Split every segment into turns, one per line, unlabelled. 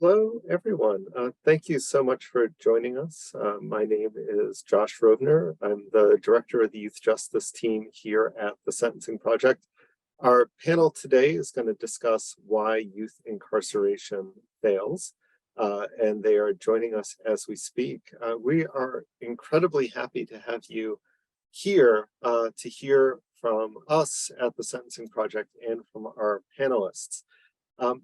Hello, everyone. Thank you so much for joining us. My name is Josh Rovner. I'm the director of the Youth Justice team here at the Sentencing Project. Our panel today is going to discuss why youth incarceration fails, and they are joining us as we speak. We are incredibly happy to have you here to hear from us at the Sentencing Project and from our panelists.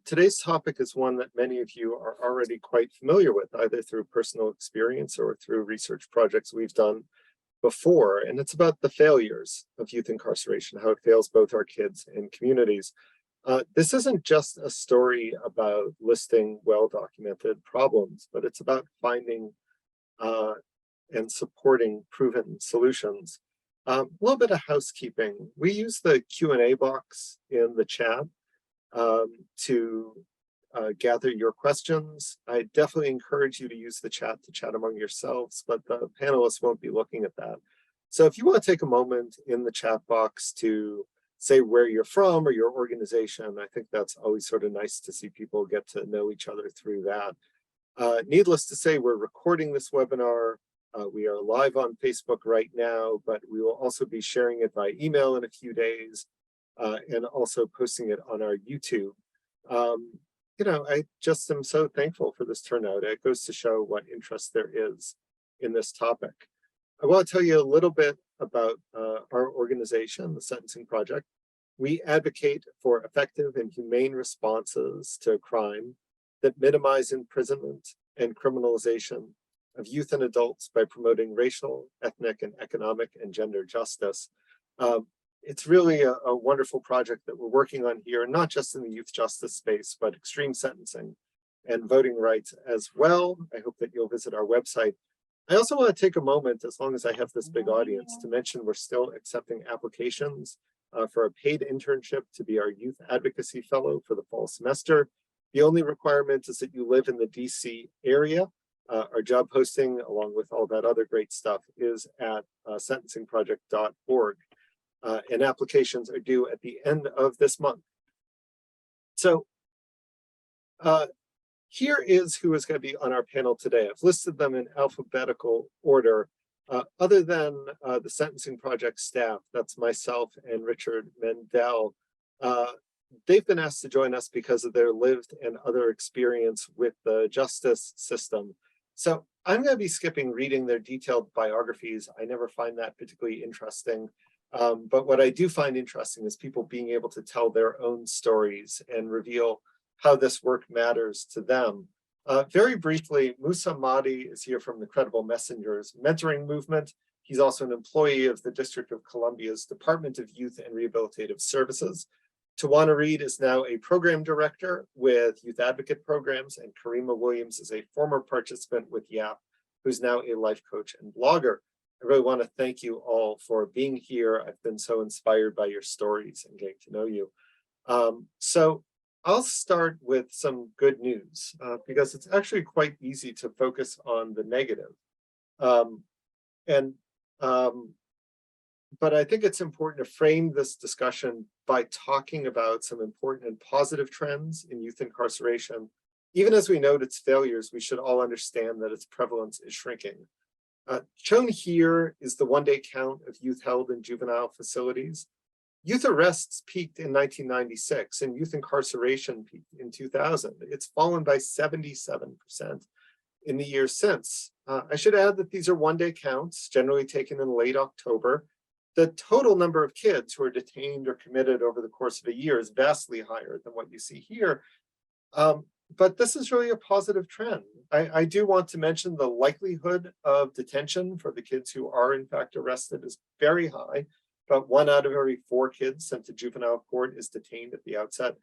Today's topic is one that many of you are already quite familiar with, either through personal experience or through research projects we've done before, and it's about the failures of youth incarceration, how it fails both our kids and communities. This isn't just a story about listing well-documented problems, but it's about finding and supporting proven solutions. A little bit of housekeeping. We use the Q&A box in the chat to gather your questions. I definitely encourage you to use the chat to chat among yourselves, but the panelists won't be looking at that. So if you want to take a moment in the chat box to say where you're from or your organization, I think that's always sort of nice to see people get to know each other through that. Needless to say, we're recording this webinar. We are live on Facebook right now, but we will also be sharing it by email in a few days. And also posting it on our YouTube. I just am so thankful for this turnout. It goes to show what interest there is in this topic. I want to tell you a little bit about our organization, the Sentencing Project. We advocate for effective and humane responses to crime that minimize imprisonment and criminalization of youth and adults by promoting racial, ethnic, and economic and gender justice. It's really a wonderful project that we're working on here, not just in the youth justice space, but extreme sentencing and voting rights as well. I hope that you'll visit our website. I also want to take a moment, as long as I have this big audience, to mention we're still accepting applications for a paid internship to be our youth advocacy fellow for the fall semester. The only requirement is that you live in the DC area. Our job posting, along with all that other great stuff, is at sentencingproject.org. And applications are due at the end of this month. So here is who is going to be on our panel today. I've listed them in alphabetical order. Other than the Sentencing Project staff, that's myself and Richard Mendel, they've been asked to join us because of their lived and other experience with the justice system. So I'm going to be skipping reading their detailed biographies. I never find that particularly interesting. But what I do find interesting is people being able to tell their own stories and reveal how this work matters to them. Very briefly, Musa Mahdi is here from the Credible Messengers mentoring movement. He's also an employee of the District of Columbia's Department of Youth and Rehabilitative Services. Tawaina Reed is now a program director with Youth Advocate Programs, and Karemma Williams is a former participant with YAP, who's now a life coach and blogger. I really want to thank you all for being here. I've been so inspired by your stories and getting to know you. So I'll start with some good news because it's actually quite easy to focus on the negative. But I think it's important to frame this discussion by talking about some important and positive trends in youth incarceration. Even as we note its failures, we should all understand that its prevalence is shrinking. Shown here is the one-day count of youth held in juvenile facilities. Youth arrests peaked in 1996 and youth incarceration peaked in 2000. It's fallen by 77% in the years since. I should add that these are one-day counts, generally taken in late October. The total number of kids who are detained or committed over the course of a year is vastly higher than what you see here. But this is really a positive trend. I do want to mention the likelihood of detention for the kids who are in fact arrested is very high. But 1 out of every 4 kids sent to juvenile court is detained at the outset.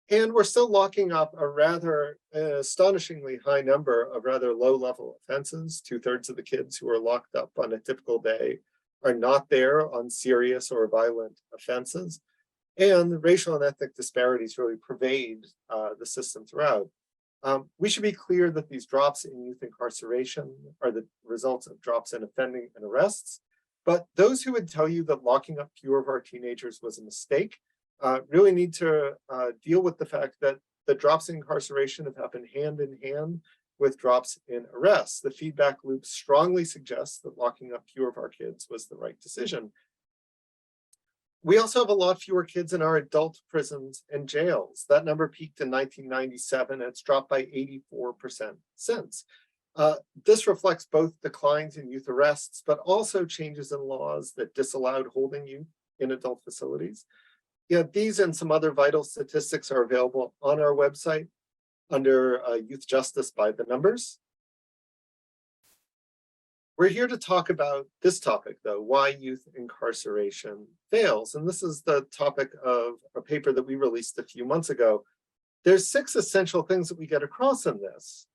And we're still locking up a rather astonishingly high number of rather low-level offenses. 2/3 of the kids who are locked up on a typical day are not there on serious or violent offenses. And the racial and ethnic disparities really pervade the system throughout. We should be clear that these drops in youth incarceration are the results of drops in offending and arrests. But those who would tell you that locking up fewer of our teenagers was a mistake really need to deal with the fact that the drops in incarceration have happened hand in hand with drops in arrests. The feedback loop strongly suggests that locking up fewer of our kids was the right decision. We also have a lot fewer kids in our adult prisons and jails. That number peaked in 1997, and it's dropped by 84% since. This reflects both declines in youth arrests, but also changes in laws that disallowed holding youth in adult facilities. These and some other vital statistics are available on our website under Youth Justice by the Numbers. We're here to talk about this topic, though, why youth incarceration fails. And this is the topic of a paper that we released a few months ago. There's 6 essential things that we get across in this.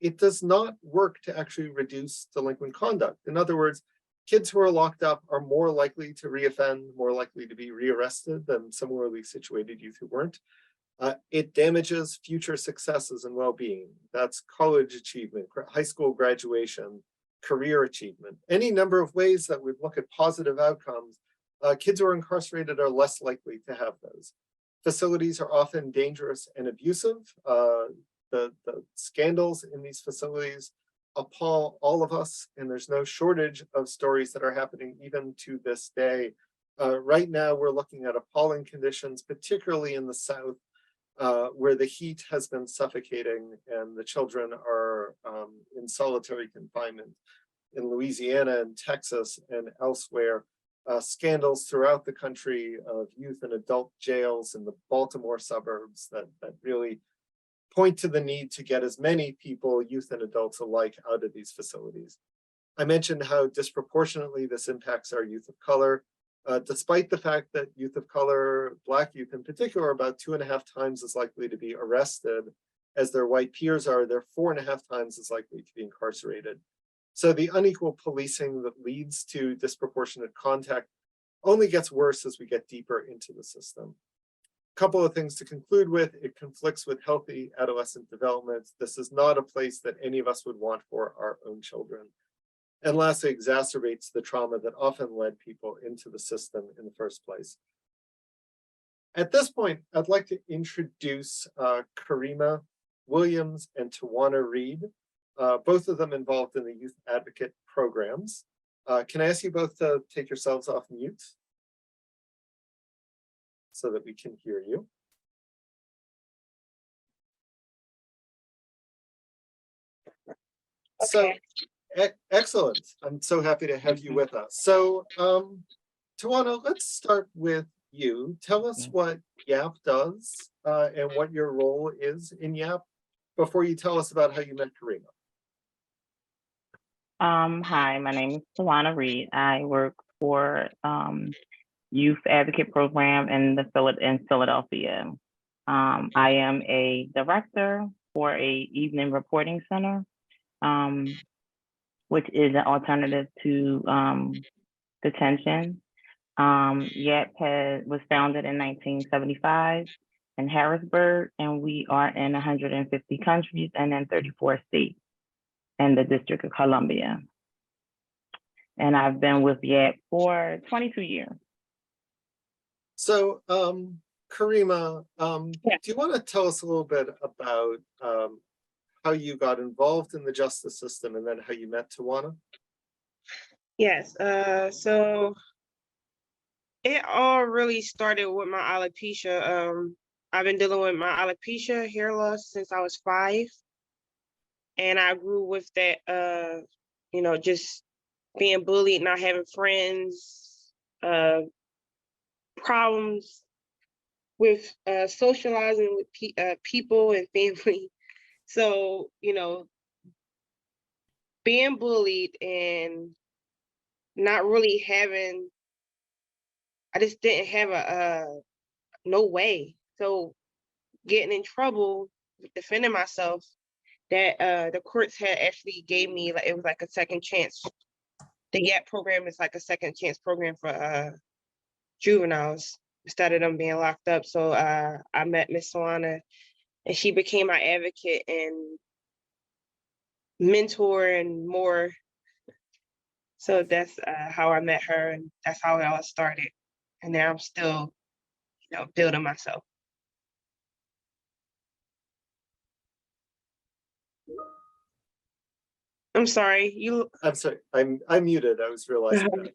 It does not work to actually reduce delinquent conduct. In other words, kids who are locked up are more likely to reoffend, more likely to be rearrested than similarly situated youth who weren't. It damages future successes and well-being. That's college achievement, high school graduation, career achievement, any number of ways that would look at positive outcomes. Kids who are incarcerated are less likely to have those. Facilities are often dangerous and abusive. The scandals in these facilities appall all of us, and there's no shortage of stories that are happening even to this day. Right now, we're looking at appalling conditions, particularly in the South, where the heat has been suffocating and the children are in solitary confinement. In Louisiana and Texas and elsewhere, scandals throughout the country of youth and adult jails in the Baltimore suburbs that really point to the need to get as many people, youth and adults alike, out of these facilities. I mentioned how disproportionately this impacts our youth of color. Despite the fact that youth of color, Black youth in particular, are about 2.5 times as likely to be arrested as their white peers are, they're 4.5 times as likely to be incarcerated. So the unequal policing that leads to disproportionate contact only gets worse as we get deeper into the system. A couple of things to conclude with: it conflicts with healthy adolescent development. This is not a place that any of us would want for our own children. And lastly, exacerbates the trauma that often led people into the system in the first place. At this point, I'd like to introduce Karemma Williams and Tawaina Reed, both of them involved in the youth advocate programs. Can I ask you both to take yourselves off mute so that we can hear you? Okay. So, excellent. I'm so happy to have you with us. So, Tawaina, let's start with you. Tell us what YAP does and what your role is in YAP before you tell us about how you met Karemma.
Hi, my name is Tawaina Reed. I work for Youth Advocate Program in Philadelphia. I am a director for a evening reporting center, which is an alternative to detention. YAP was founded in 1975 in Harrisburg, and we are in 150 countries and in 34 states and the District of Columbia. And I've been with YAP for 22 years.
So, Karemma, do you want to tell us a little bit about how you got involved in the justice system and then how you met Tawaina?
Yes, so it all really started with my alopecia. I've been dealing with my alopecia, hair loss, since I was 5. And I grew with that, just being bullied, not having friends, problems with socializing with people and family. So, being bullied and not really having, I just didn't have no way. So getting in trouble, defending myself, that the courts had actually gave me, it was like a second chance. The YAP program is like a second chance program for juveniles instead of them being locked up. So I met Miss Tawaina, and she became my advocate and mentor and more. So that's how I met her, and that's how it all started. And now I'm still, building myself. I'm sorry.
I'm sorry, I'm muted. I was realizing that.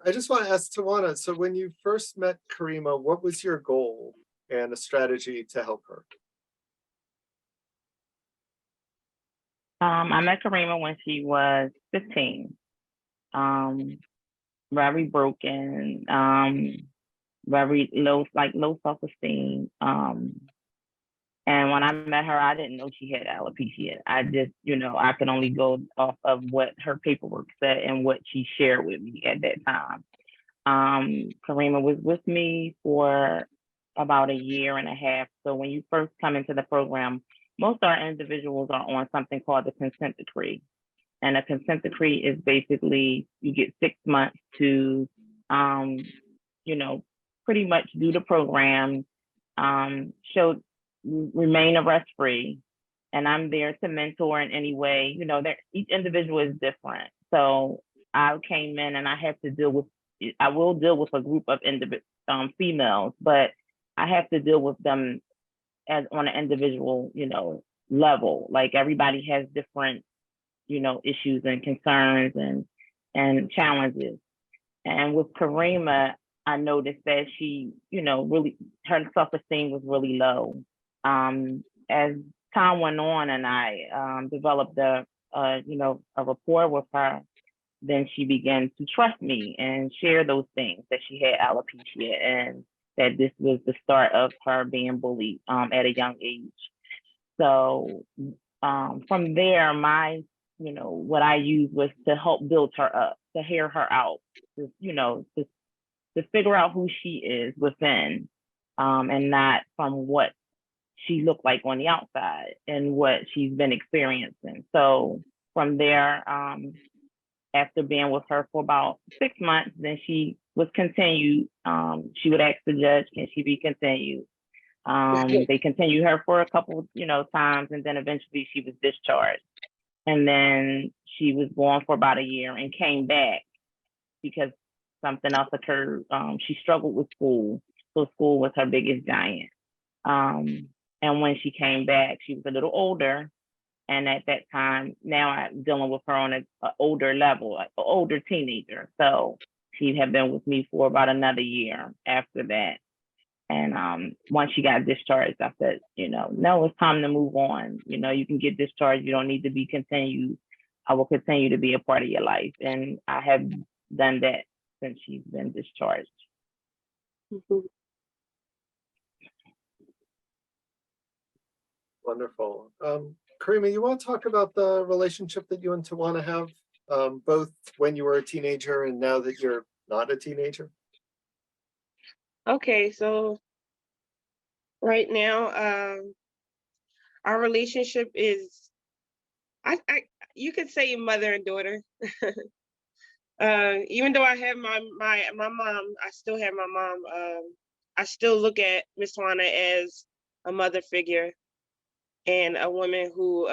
I just want to ask Tawaina, so when you first met Karemma, what was your goal and a strategy to help her?
I met Karemma when she was 15. Very broken, very low self-esteem. And when I met her, I didn't know she had alopecia. I just, I could only go off of what her paperwork said and what she shared with me at that time. Karemma was with me for about a year and a half. So when you first come into the program, most of our individuals are on something called the consent decree. And a consent decree is basically you get 6 months to, pretty much do the program, remain arrest free. And I'm there to mentor in any way. Each individual is different. So I came in and I will deal with a group of females, but I have to deal with them as on an individual, level. Like everybody has different, issues and concerns and challenges. And with Karemma, I noticed that she, really, her self-esteem was really low. As time went on and I developed a rapport with her, then she began to trust me and share those things, that she had alopecia and that this was the start of her being bullied at a young age. So from there, what I used was to help build her up, to hear her out, to figure out who she is within, and not from what she looked like on the outside and what she's been experiencing. So from there, after being with her for about 6 months, then she was continued. She would ask the judge, can she be continued? They continued her for a couple, times, and then eventually she was discharged. And then she was gone for about a year and came back because something else occurred. She struggled with school, so school was her biggest giant. And when she came back, she was a little older. And at that time, now I'm dealing with her on an older level, like an older teenager. So she had been with me for about another year after that. And once she got discharged, I said, no, it's time to move on. You can get discharged. You don't need to be continued. I will continue to be a part of your life. And I have done that since she's been discharged.
Mhm.
Wonderful. Karemma, you want to talk about the relationship that you and Tawaina have, both when you were a teenager and now that you're not a teenager?
Okay, so right now, our relationship is, I you could say mother and daughter. Even though I have my mom, I still have my mom. I still look at Miss Tawaina as a mother figure and a woman who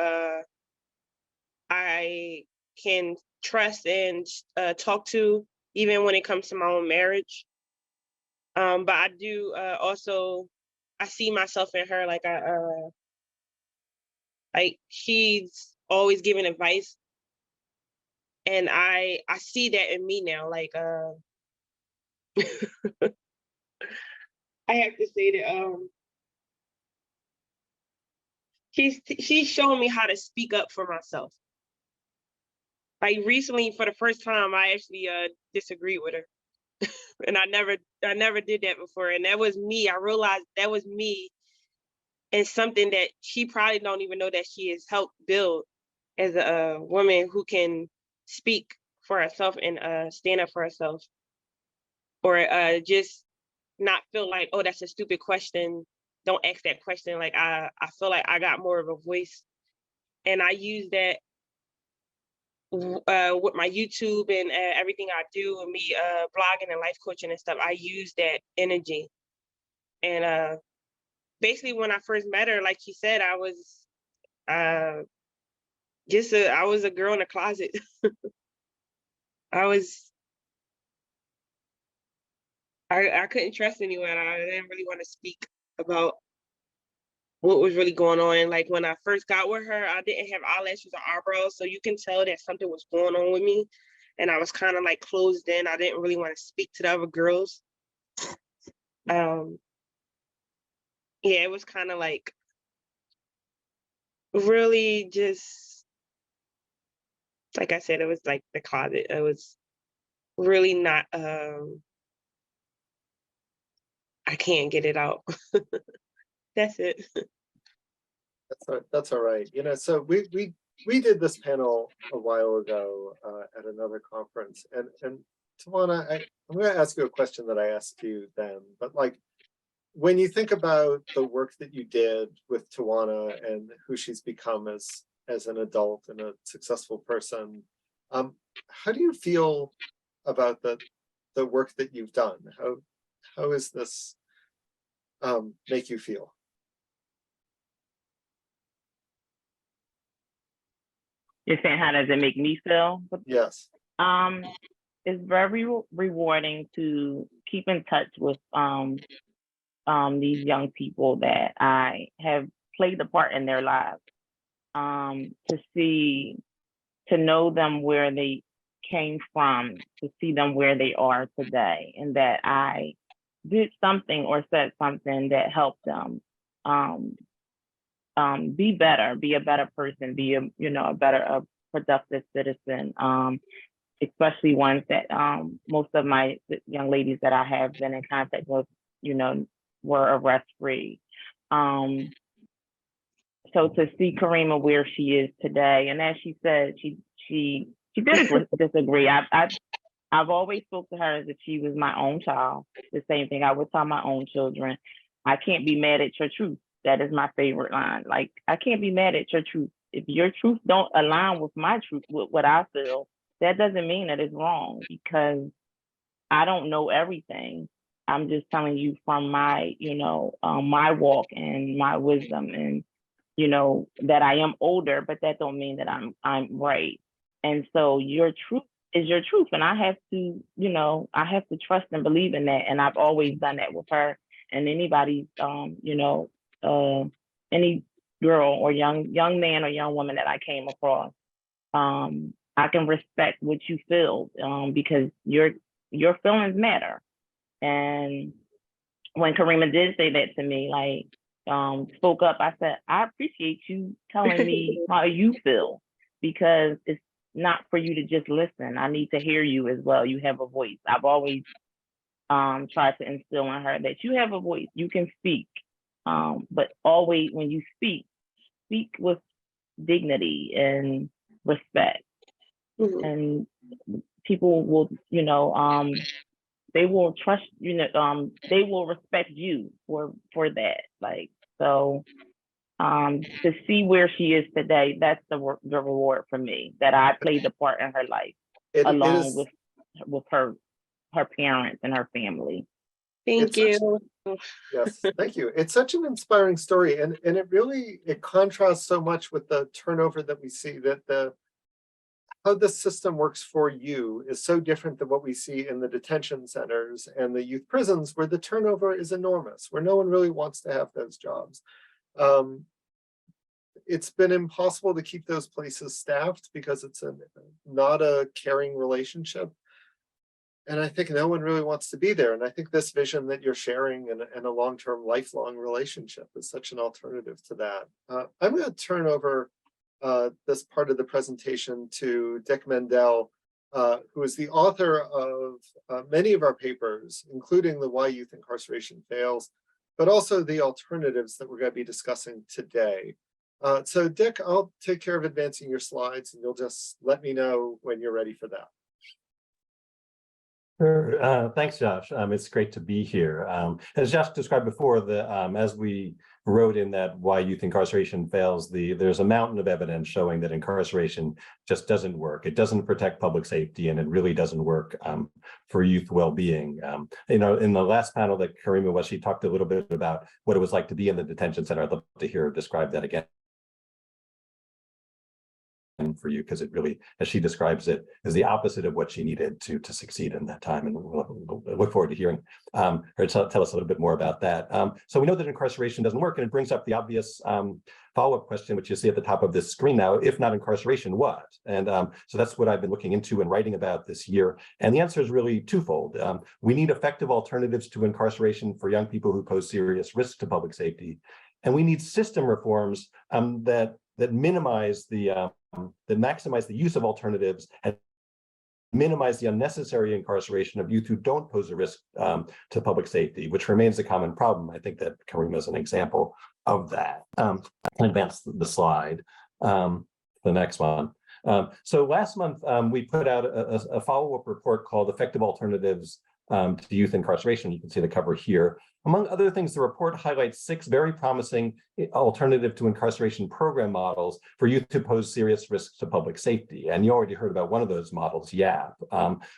I can trust and talk to, even when it comes to my own marriage. But I do also, I see myself in her, like she's always giving advice, and I see that in me now. Like I have to say that she's showing me how to speak up for myself. Like recently, for the first time, I actually disagreed with her, and I never did that before, and that was me. I realized that was me, and something that she probably don't even know that she has helped build as a woman who can speak for herself and stand up for herself, or just not feel like, oh, that's a stupid question. Don't ask that question. Like I feel like I got more of a voice, and I use that with my YouTube and everything I do, and me blogging and life coaching and stuff. I use that energy, and basically when I first met her, like she said, I was I was a girl in a closet. I was I couldn't trust anyone. I didn't really want to speak about what was really going on. Like when I first got with her, I didn't have eyelashes or eyebrows, so you can tell that something was going on with me. And I was kind of like closed in. I didn't really want to speak to the other girls. Yeah, it was kind of like really just, like I said, it was like the closet. It was really not, I can't get it out. That's it.
That's all right. You know, so we did this panel a while ago at another conference, and Tawaina, I'm going to ask you a question that I asked you then, but like when you think about the work that you did with Tawaina and who she's become as an adult and a successful person, how do you feel about the work that you've done? How is this make you feel?
You're saying, how does it make me feel?
Yes.
It's very rewarding to keep in touch with these young people that I have played a part in their lives. To know them where they came from, to see them where they are today, and that I did something or said something that helped them be better, be a better person, be a productive citizen. Especially ones that most of my young ladies that I have been in contact with, were arrest free. So to see Karemma where she is today, and as she said, she did disagree. I've always spoke to her as if she was my own child. The same thing I would tell my own children. I can't be mad at your truth. That is my favorite line. Like, I can't be mad at your truth. If your truth don't align with my truth, with what I feel, that doesn't mean that it's wrong, because I don't know everything. I'm just telling you from my, my walk and my wisdom, and that I am older, but that don't mean that I'm right. And so your truth is your truth, and I have to, I have to trust and believe in that. And I've always done that with her and anybody's, any girl or young man or young woman that I came across. I can respect what you feel, because your feelings matter. And when Karemma did say that to me, like, spoke up, I said, I appreciate you telling me how you feel, because it's not for you to just listen. I need to hear you as well. You have a voice. I've always tried to instill in her that you have a voice. You can speak, but always when you speak with dignity and respect.
Mhm.
And people will, they will trust, they will respect you for that. Like, so to see where she is today, that's the reward for me, that I played a part in her life,
It
along
is
with her parents and her family.
Thank you.
Yes, thank you. It's such an inspiring story, and it contrasts so much with the turnover that we see, that how the system works for you is so different than what we see in the detention centers and the youth prisons, where the turnover is enormous, where no one really wants to have those jobs. It's been impossible to keep those places staffed because it's not a caring relationship. And I think no one really wants to be there. And I think this vision that you're sharing and a long-term, lifelong relationship is such an alternative to that. I'm going to turn over this part of the presentation to Dick Mendel, who is the author of many of our papers, including the Why Youth Incarceration Fails, but also the alternatives that we're going to be discussing today. So Dick, I'll take care of advancing your slides, and you'll just let me know when you're ready for that.
Sure. Thanks, Josh. It's great to be here. As Josh described before, as we wrote in that Why Youth Incarceration Fails, there's a mountain of evidence showing that incarceration just doesn't work. It doesn't protect public safety, and it really doesn't work for youth well-being. In the last panel that Karemma was, she talked a little bit about what it was like to be in the detention center. I'd love to hear her describe that again. for you, because it really, as she describes it, is the opposite of what she needed to succeed in that time. And we'll look forward to hearing her tell us a little bit more about that. So we know that incarceration doesn't work, and it brings up the obvious follow-up question, which you see at the top of this screen now: if not incarceration, what? And so that's what I've been looking into and writing about this year. And the answer is really twofold. We need effective alternatives to incarceration for young people who pose serious risk to public safety. And we need system reforms that minimize that maximize the use of alternatives and minimize the unnecessary incarceration of youth who don't pose a risk to public safety, which remains a common problem. I think that Karemma is an example of that. I can advance the slide, the next one. So last month, we put out a follow-up report called Effective Alternatives to Youth Incarceration. You can see the cover here. Among other things, the report highlights 6 very promising alternative to incarceration program models for youth who pose serious risks to public safety. And you already heard about one of those models, YAP.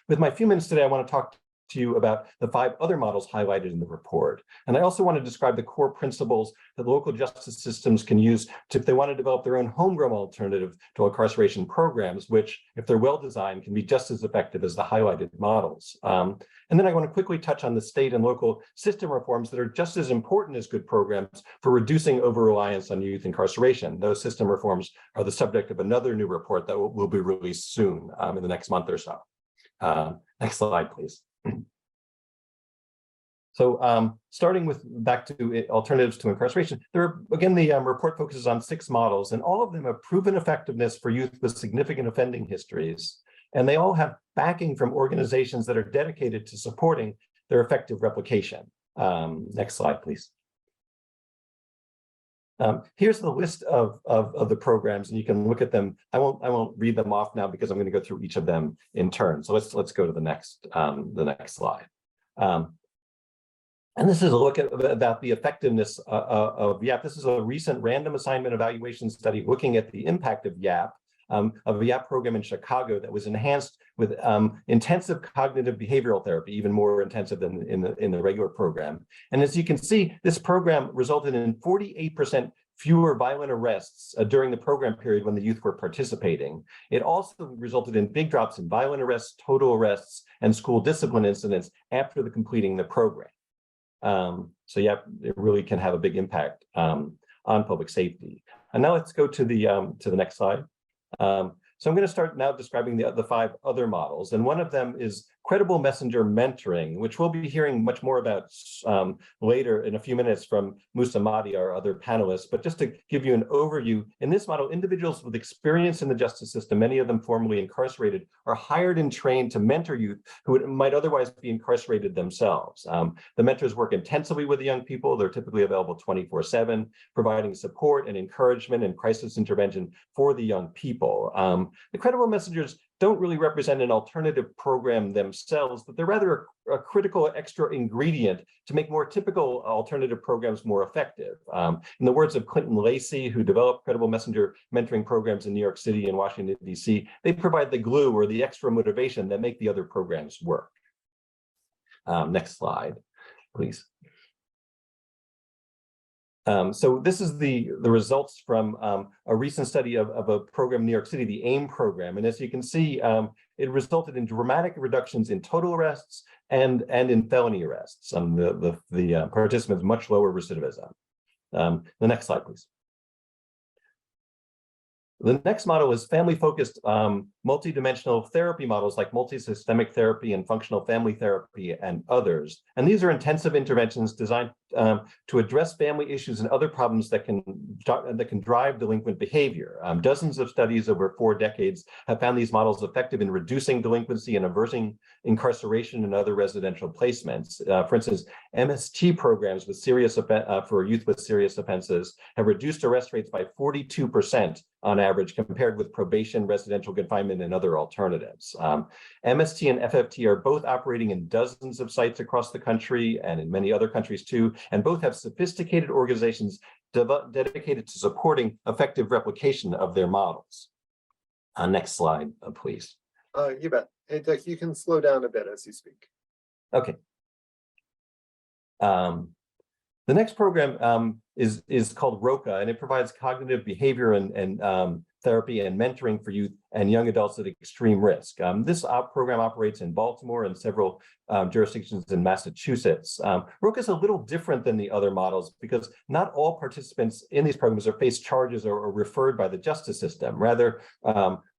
With my few minutes today, I want to talk to you about the 5 other models highlighted in the report. And I also want to describe the core principles that local justice systems can use if they want to develop their own homegrown alternative to incarceration programs, which, if they're well designed, can be just as effective as the highlighted models. And then I want to quickly touch on the state and local system reforms that are just as important as good programs for reducing over-reliance on youth incarceration. Those system reforms are the subject of another new report that will be released soon, in the next month or so. Next slide, please. So starting with back to alternatives to incarceration, again, the report focuses on 6 models, and all of them have proven effectiveness for youth with significant offending histories. And they all have backing from organizations that are dedicated to supporting their effective replication. Next slide, please. Here's the list of the programs, and you can look at them. I won't read them off now because I'm going to go through each of them in turn. So let's go to the next slide. And this is a look at about the effectiveness of YAP. This is a recent random assignment evaluation study looking at the impact of YAP. Of a YAP program in Chicago that was enhanced with intensive cognitive behavioral therapy, even more intensive than in the regular program. And as you can see, this program resulted in 48% fewer violent arrests during the program period when the youth were participating. It also resulted in big drops in violent arrests, total arrests, and school discipline incidents after completing the program. So YAP, it really can have a big impact on public safety. And now let's go to the next slide. So I'm going to start now describing the 5 other models, and one of them is credible messenger mentoring, which we'll be hearing much more about later in a few minutes from Musa Mahdi, our other panelists. But just to give you an overview, in this model, individuals with experience in the justice system, many of them formerly incarcerated, are hired and trained to mentor youth who might otherwise be incarcerated themselves. The mentors work intensively with the young people. They're typically available 24/7, providing support and encouragement and crisis intervention for the young people. The credible messengers don't really represent an alternative program themselves, but they're rather a critical extra ingredient to make more typical alternative programs more effective. In the words of Clinton Lacey, who developed credible messenger mentoring programs in New York City and Washington, D.C., they provide the glue or the extra motivation that make the other programs work. Next slide, please. So this is the results from a recent study of a program in New York City, the AIM program. And as you can see, it resulted in dramatic reductions in total arrests and in felony arrests. The participants much lower recidivism. The next slide, please. The next model is family-focused multidimensional therapy models like multisystemic therapy and functional family therapy and others. And these are intensive interventions designed to address family issues and other problems that can drive delinquent behavior. Dozens of studies over 4 decades have found these models effective in reducing delinquency and averting incarceration and other residential placements. For instance, MST programs with for youth with serious offenses have reduced arrest rates by 42% on average, compared with probation, residential confinement, and other alternatives. MST and FFT are both operating in dozens of sites across the country and in many other countries too, and both have sophisticated organizations dedicated to supporting effective replication of their models. Next slide, please.
You bet. Hey, Dick, you can slow down a bit as you speak.
Okay. The next program is called ROCA, and it provides cognitive behavior and therapy and mentoring for youth and young adults at extreme risk. This program operates in Baltimore and several jurisdictions in Massachusetts. ROCA is a little different than the other models because not all participants in these programs are faced charges or referred by the justice system. Rather,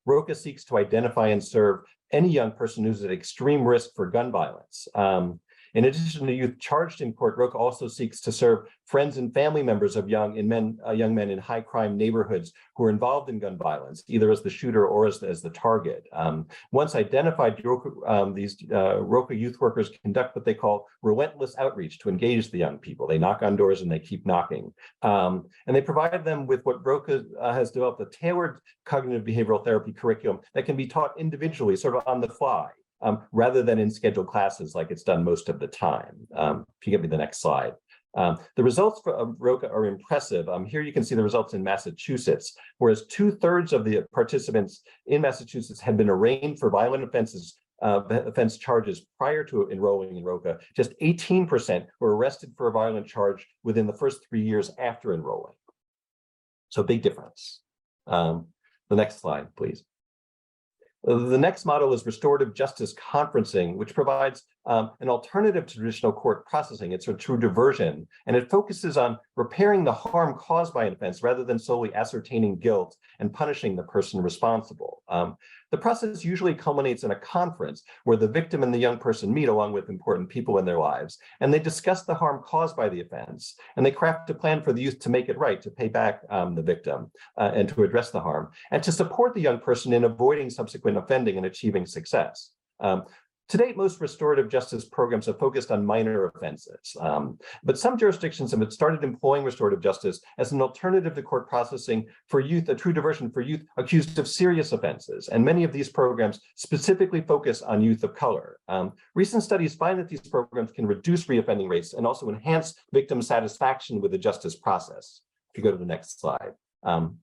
ROCA seeks to identify and serve any young person who's at extreme risk for gun violence. In addition to youth charged in court, ROCA also seeks to serve friends and family members of young men in high crime neighborhoods who are involved in gun violence, either as the shooter or as the target. Once identified, these ROCA youth workers conduct what they call relentless outreach to engage the young people. They knock on doors and they keep knocking. And they provide them with what ROCA has developed, a tailored cognitive behavioral therapy curriculum that can be taught individually, sort of on the fly. Rather than in scheduled classes like it's done most of the time. If you get me the next slide. The results for ROCA are impressive. Here you can see the results in Massachusetts, whereas 2/3 of the participants in Massachusetts had been arraigned for violent offense charges prior to enrolling in ROCA. Just 18% were arrested for a violent charge within the first 3 years after enrolling. So big difference. The next slide, please. The next model is restorative justice conferencing, which provides an alternative to traditional court processing. It's a true diversion, and it focuses on repairing the harm caused by an offense rather than solely ascertaining guilt and punishing the person responsible. The process usually culminates in a conference where the victim and the young person meet along with important people in their lives, and they discuss the harm caused by the offense, and they craft a plan for the youth to make it right, to pay back the victim and to address the harm, and to support the young person in avoiding subsequent offending and achieving success. To date, most restorative justice programs have focused on minor offenses, but some jurisdictions have started employing restorative justice as an alternative to court processing for youth, a true diversion for youth accused of serious offenses. And many of these programs specifically focus on youth of color. Recent studies find that these programs can reduce reoffending rates and also enhance victim satisfaction with the justice process. If you go to the next slide. And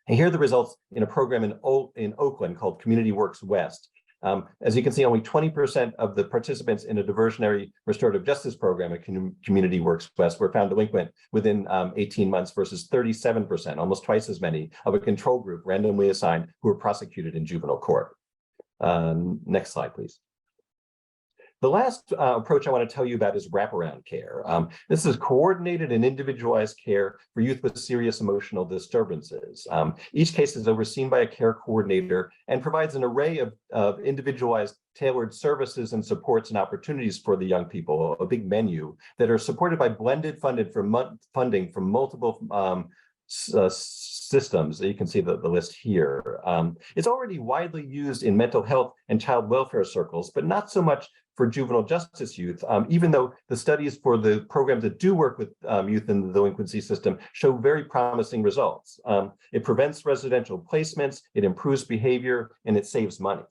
here are the results in a program in Oakland called Community Works West. As you can see, only 20% of the participants in a diversionary restorative justice program at Community Works West were found delinquent within 18 months versus 37%, almost twice as many, of a control group randomly assigned who were prosecuted in juvenile court. Next slide, please. The last approach I want to tell you about is wraparound care. This is coordinated and individualized care for youth with serious emotional disturbances. Each case is overseen by a care coordinator and provides an array of individualized tailored services and supports and opportunities for the young people, a big menu that are supported by blended funding from multiple systems. You can see the list here. It's already widely used in mental health and child welfare circles, but not so much for juvenile justice youth, even though the studies for the programs that do work with youth in the delinquency system show very promising results. It prevents residential placements, it improves behavior, and it saves money.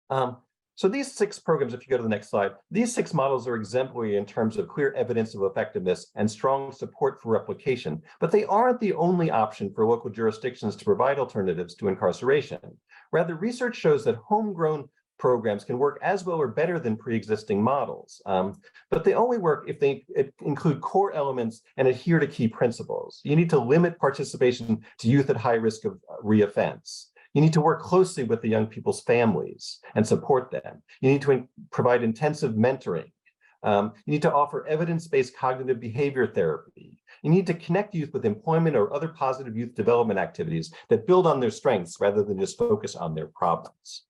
So these 6 programs, if you go to the next slide, these 6 models are exemplary in terms of clear evidence of effectiveness and strong support for replication, but they aren't the only option for local jurisdictions to provide alternatives to incarceration. Rather, research shows that homegrown programs can work as well or better than pre-existing models, but they only work if they include core elements and adhere to key principles. You need to limit participation to youth at high risk of reoffense. You need to work closely with the young people's families and support them. You need to provide intensive mentoring. You need to offer evidence-based cognitive behavior therapy. You need to connect youth with employment or other positive youth development activities that build on their strengths rather than just focus on their problems.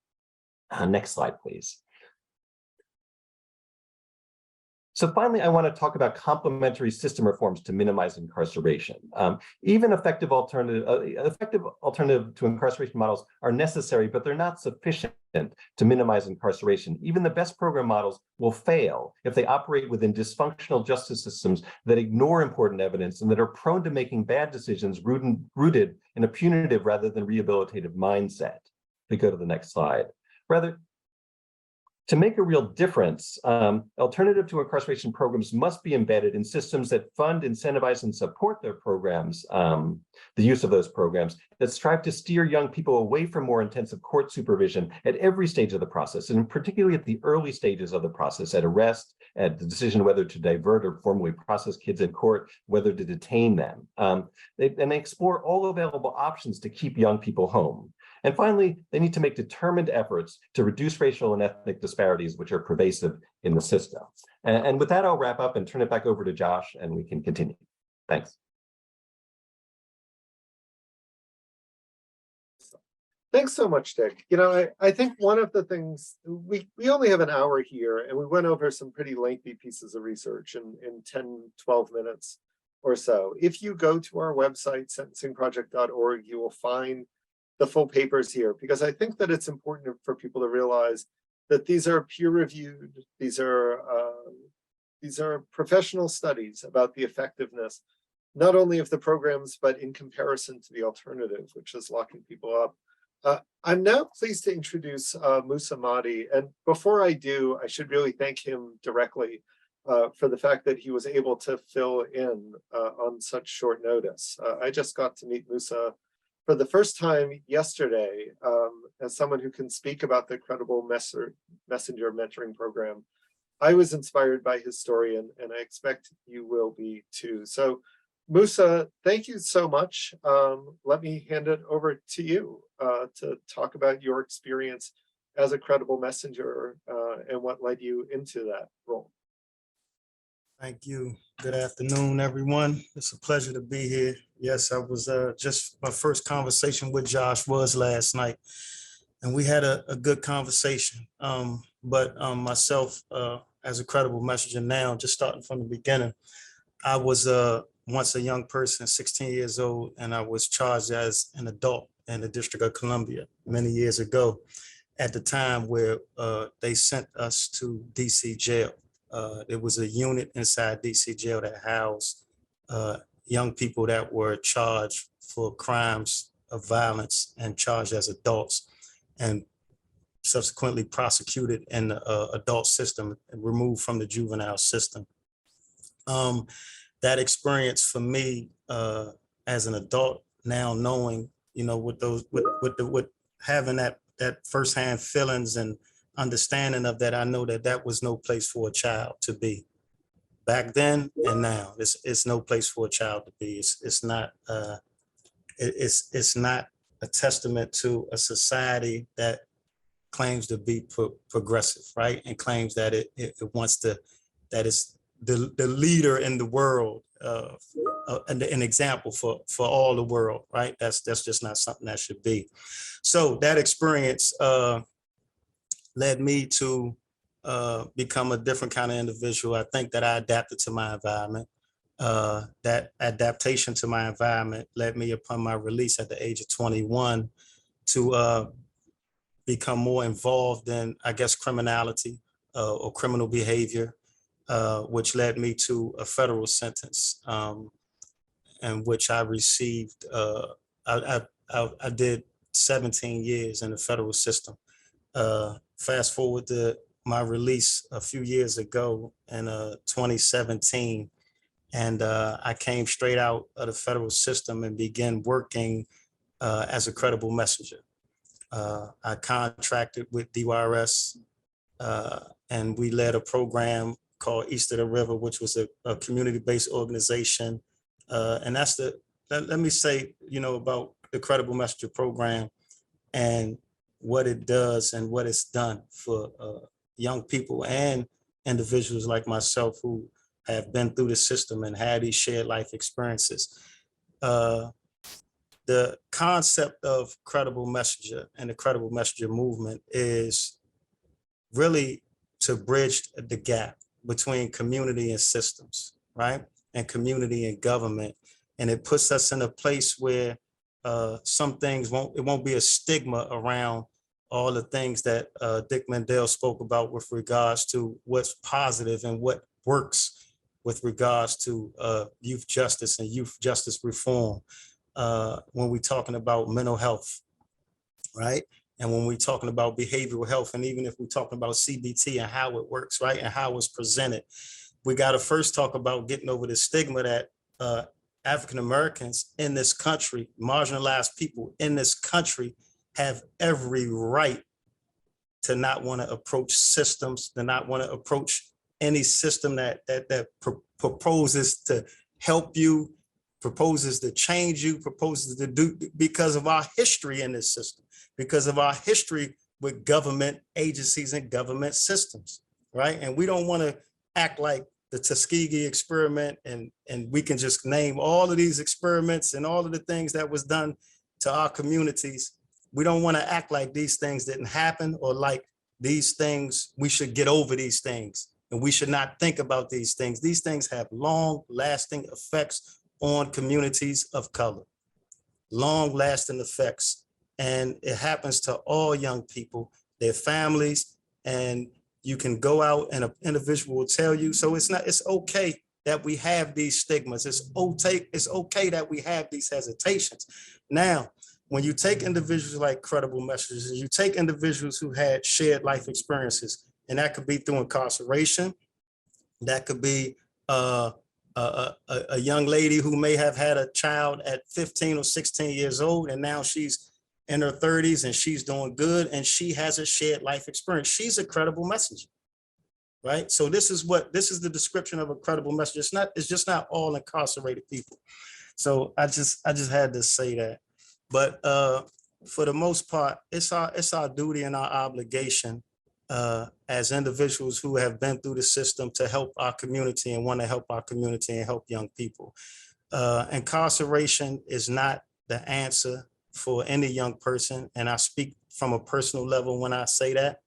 Next slide, please. So finally, I want to talk about complementary system reforms to minimize incarceration. Even effective alternative to incarceration models are necessary, but they're not sufficient to minimize incarceration. Even the best program models will fail if they operate within dysfunctional justice systems that ignore important evidence and that are prone to making bad decisions rooted in a punitive rather than rehabilitative mindset. We go to the next slide. Rather, To make a real difference, alternative to incarceration programs must be embedded in systems that fund, incentivize, and support their programs, the use of those programs, that strive to steer young people away from more intensive court supervision at every stage of the process, and particularly at the early stages of the process, at arrest, at the decision whether to divert or formally process kids in court, whether to detain them. They explore all available options to keep young people home. And finally, they need to make determined efforts to reduce racial and ethnic disparities, which are pervasive in the system. And with that, I'll wrap up and turn it back over to Josh, and we can continue. Thanks.
Thanks so much, Dick. You know, I think one of the things, we only have an hour here, and we went over some pretty lengthy pieces of research in 10, 12 minutes or so. If you go to our website, sentencingproject.org, you will find the full papers here, because I think that it's important for people to realize that these are peer-reviewed, these are professional studies about the effectiveness, not only of the programs, but in comparison to the alternative, which is locking people up. I'm now pleased to introduce Musa Mahdi, and before I do, I should really thank him directly for the fact that he was able to fill in on such short notice. I just got to meet Musa for the first time yesterday, as someone who can speak about the Credible Messenger mentoring program. I was inspired by his story, and I expect you will be too. So Musa, thank you so much. Let me hand it over to you to talk about your experience as a Credible Messenger and what led you into that role.
Thank you. Good afternoon, everyone. It's a pleasure to be here. Yes, I was just my first conversation with Josh was last night, and we had a good conversation. But myself, as a Credible Messenger now, just starting from the beginning, I was once a young person, 16 years old, and I was charged as an adult in the District of Columbia many years ago, at the time where they sent us to DC jail. It was a unit inside DC jail that housed young people that were charged for crimes of violence and charged as adults, and subsequently prosecuted in the adult system and removed from the juvenile system. That experience for me as an adult, now knowing, you know, with having that firsthand feelings and understanding of that, I know that was no place for a child to be. Back then and now, it's no place for a child to be. It's not a testament to a society that claims to be progressive, right? And claims that it wants to, that it's the leader in the world, an example for all the world, right? That's just not something that should be. So that experience led me to become a different kind of individual. I think that I adapted to my environment. That adaptation to my environment led me, upon my release at the age of 21, to become more involved in, I guess, criminality or criminal behavior, which led me to a federal sentence, in which I received, I did 17 years in the federal system. Fast forward to my release a few years ago in 2017, and I came straight out of the federal system and began working as a Credible Messenger. I contracted with DYRS, and we led a program called East of the River, which was a community-based organization. And that's let me say, you know, about the Credible Messenger program and what it does and what it's done for young people and individuals like myself who have been through the system and had these shared life experiences. The concept of Credible Messenger and the Credible Messenger movement is really to bridge the gap between community and systems, right? And community and government. And it puts us in a place where some things it won't be a stigma around all the things that Dick Mendel spoke about with regards to what's positive and what works with regards to youth justice and youth justice reform. When we're talking about mental health, right? And when we're talking about behavioral health, and even if we're talking about CBT and how it works, right, and how it's presented, we got to first talk about getting over the stigma that African Americans in this country, marginalized people in this country, have every right to not want to approach systems, to not want to approach any system that proposes to help you, proposes to change you, proposes to do, because of our history in this system, because of our history with government agencies and government systems, right? And we don't want to act like the Tuskegee experiment, and we can just name all of these experiments and all of the things that was done to our communities. We don't want to act like these things didn't happen, or like these things, we should get over these things and we should not think about these things. These things have long lasting effects on communities of color, long lasting effects. And it happens to all young people, their families, and you can go out and an individual will tell you. So it's okay that we have these stigmas. It's okay that we have these hesitations. Now, when you take individuals like credible messages, you take individuals who had shared life experiences, and that could be through incarceration, that could be a young lady who may have had a child at 15 or 16 years old, and now she's in her 30s and she's doing good, and she has a shared life experience. She's a credible messenger, right? So this is the description of a credible messenger. It's just not all incarcerated people. So I just had to say that. But for the most part, it's our duty and our obligation as individuals who have been through the system to help our community and want to help our community and help young people. Incarceration is not the answer for any young person. And I speak from a personal level when I say that.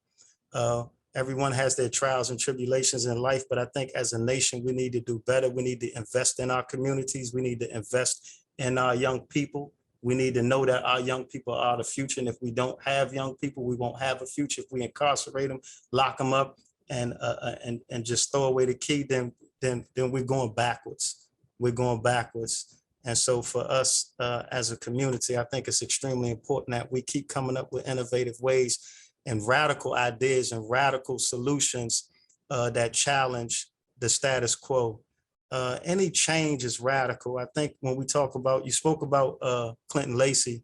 Everyone has their trials and tribulations in life, but I think as a nation, we need to do better. We need to invest in our communities. We need to invest in our young people. We need to know that our young people are the future. And if we don't have young people, we won't have a future. If we incarcerate them, lock them up, and just throw away the key, then we're going backwards. We're going backwards. And so for us as a community, I think it's extremely important that we keep coming up with innovative ways and radical ideas and radical solutions that challenge the status quo. Any change is radical. I think when we talk about, you spoke about Clinton Lacey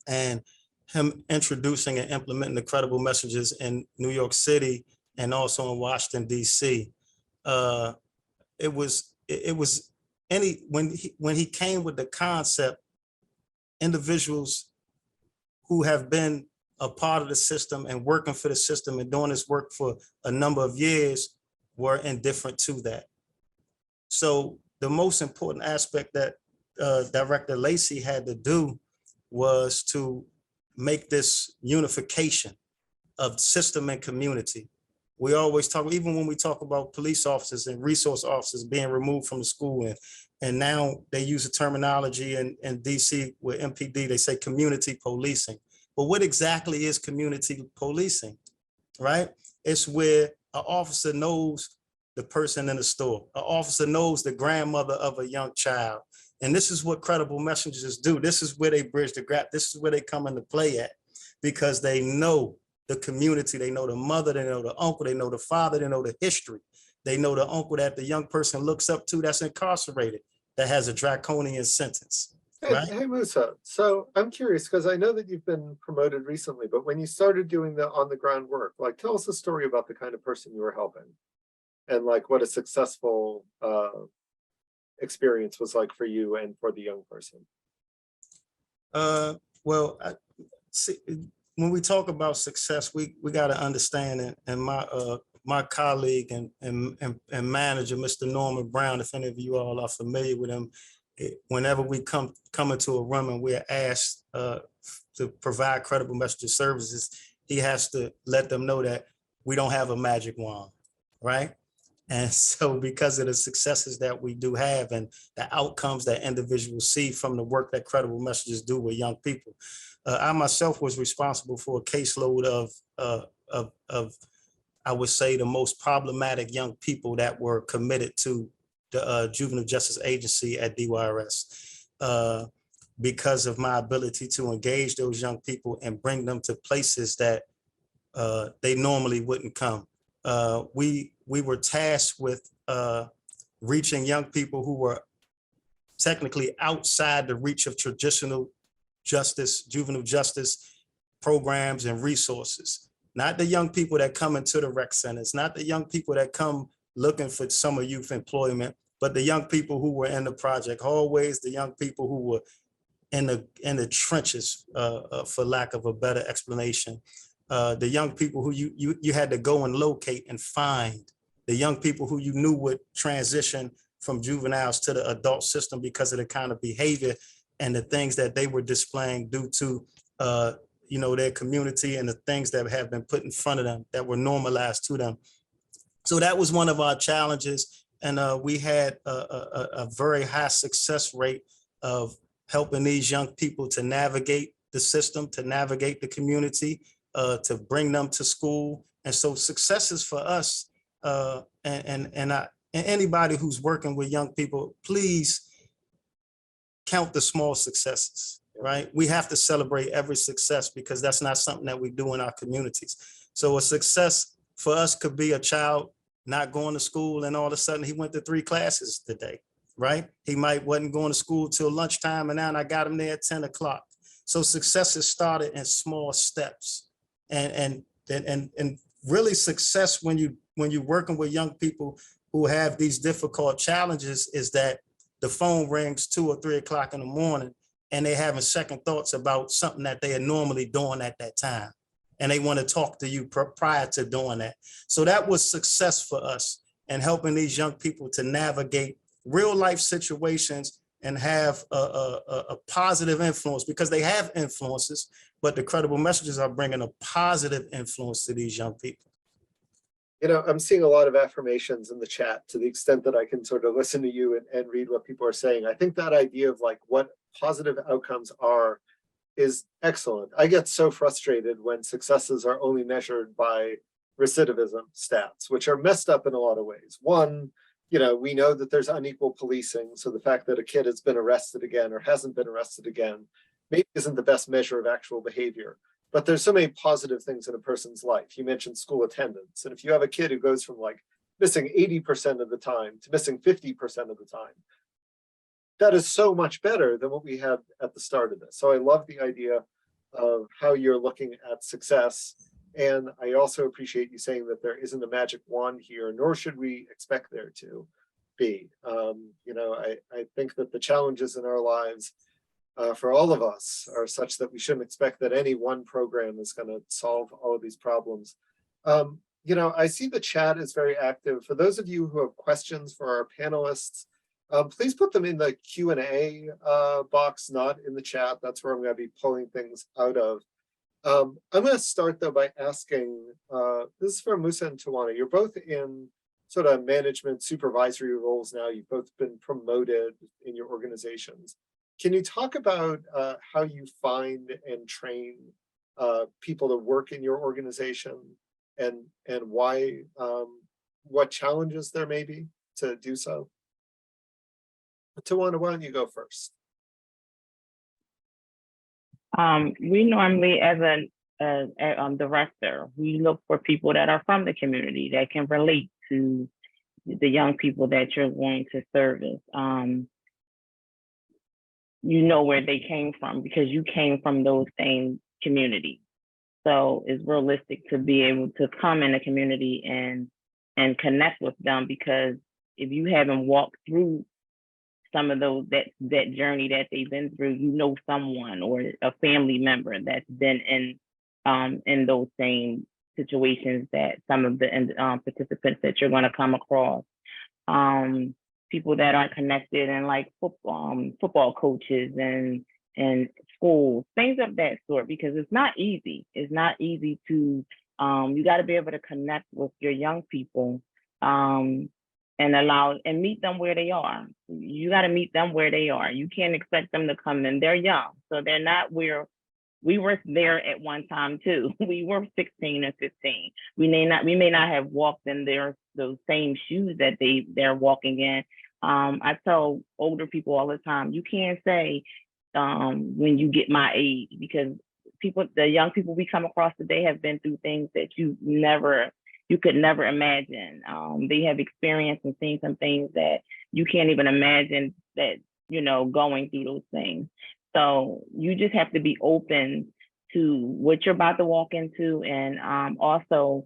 and him introducing and implementing the credible messages in New York City and also in Washington, D.C. It was when he came with the concept, individuals who have been a part of the system and working for the system and doing this work for a number of years were indifferent to that. So the most important aspect that Director Lacey had to do was to make this unification of system and community. We always talk, even when we talk about police officers and resource officers being removed from the school, and now they use the terminology in DC with MPD, they say community policing. But what exactly is community policing, right? It's where an officer knows the person in the store. An officer knows the grandmother of a young child. And this is what credible messengers do. This is where they bridge the gap. This is where they come into play at, because they know the community. They know the mother, they know the uncle, they know the father, they know the history. They know the uncle that the young person looks up to that's incarcerated, that has a draconian sentence. Right?
Hey, Musa, so I'm curious, because I know that you've been promoted recently, but when you started doing the on the ground work, like tell us a story about the kind of person you were helping and like what a successful experience was like for you and for the young person.
Well, see, when we talk about success, we got to understand, and my colleague and manager, Mr. Norman Brown, if any of you all are familiar with him, whenever we come into a room and we're asked to provide credible messenger services, he has to let them know that we don't have a magic wand, right? And so because of the successes that we do have and the outcomes that individuals see from the work that credible messengers do with young people, I myself was responsible for a caseload of I would say the most problematic young people that were committed to the Juvenile Justice Agency at DYRS. because of my ability to engage those young people and bring them to places that they normally wouldn't come. We were tasked with reaching young people who were technically outside the reach of traditional justice, juvenile justice programs and resources. Not the young people that come into the rec centers, not the young people that come looking for summer youth employment, but the young people who were in the project hallways, the young people who were in the trenches, for lack of a better explanation. The young people who you had to go and locate and find, the young people who you knew would transition from juveniles to the adult system because of the kind of behavior and the things that they were displaying due to their community and the things that have been put in front of them that were normalized to them. So that was one of our challenges. And we had a very high success rate of helping these young people to navigate the system, to navigate the community, to bring them to school. And so successes for us, and anybody who's working with young people, please count the small successes, right? We have to celebrate every success because that's not something that we do in our communities. So a success for us could be a child not going to school and all of a sudden he went to 3 classes today, right? He might wasn't going to school till lunchtime and now I got him there at 10 o'clock. So successes started in small steps, and really success when you're working with young people who have these difficult challenges is that the phone rings 2 or 3 o'clock in the morning and they're having second thoughts about something that they are normally doing at that time. And they want to talk to you prior to doing that. So that was success for us and helping these young people to navigate real life situations and have a positive influence, because they have influences, but the credible messages are bringing a positive influence to these young people.
You know, I'm seeing a lot of affirmations in the chat to the extent that I can sort of listen to you and read what people are saying. I think that idea of like what positive outcomes are is excellent. I get so frustrated when successes are only measured by recidivism stats, which are messed up in a lot of ways. One, we know that there's unequal policing. So the fact that a kid has been arrested again or hasn't been arrested again maybe isn't the best measure of actual behavior. But there's so many positive things in a person's life. You mentioned school attendance. And if you have a kid who goes from like missing 80% of the time to missing 50% of the time, that is so much better than what we had at the start of this. So I love the idea of how you're looking at success. And I also appreciate you saying that there isn't a magic wand here, nor should we expect there to be. I think that the challenges in our lives for all of us are such that we shouldn't expect that any one program is going to solve all of these problems. I see the chat is very active. For those of you who have questions for our panelists, please put them in the Q&A box, not in the chat. That's where I'm going to be pulling things out of. I'm going to start, though, by asking, this is for Musa and Tawaina. You're both in sort of management supervisory roles now. You've both been promoted in your organizations. Can you talk about how you find and train people to work in your organization and why, what challenges there may be to do so? Tawaina, why don't you go first?
We normally, as a director, we look for people that are from the community that can relate to the young people that you're going to service. Where they came from because you came from those same communities. So it's realistic to be able to come in a community and connect with them, because if you haven't walked through some of those that journey that they've been through, someone or a family member that's been in those same situations that some of the participants that you're going to come across. People that are connected and like football coaches and schools, things of that sort, because it's not easy. It's not easy to, you got to be able to connect with your young people and meet them where they are. You got to meet them where they are. You can't expect them to come in. They're young, so they're not where we were there at one time too. We were 16 and 15. We may not have walked in those same shoes that they're walking in. I tell older people all the time, you can't say when you get my age, because the young people we come across today have been through things that you could never imagine. They have experienced and seen some things that you can't even imagine that, going through those things. So you just have to be open to what you're about to walk into, and also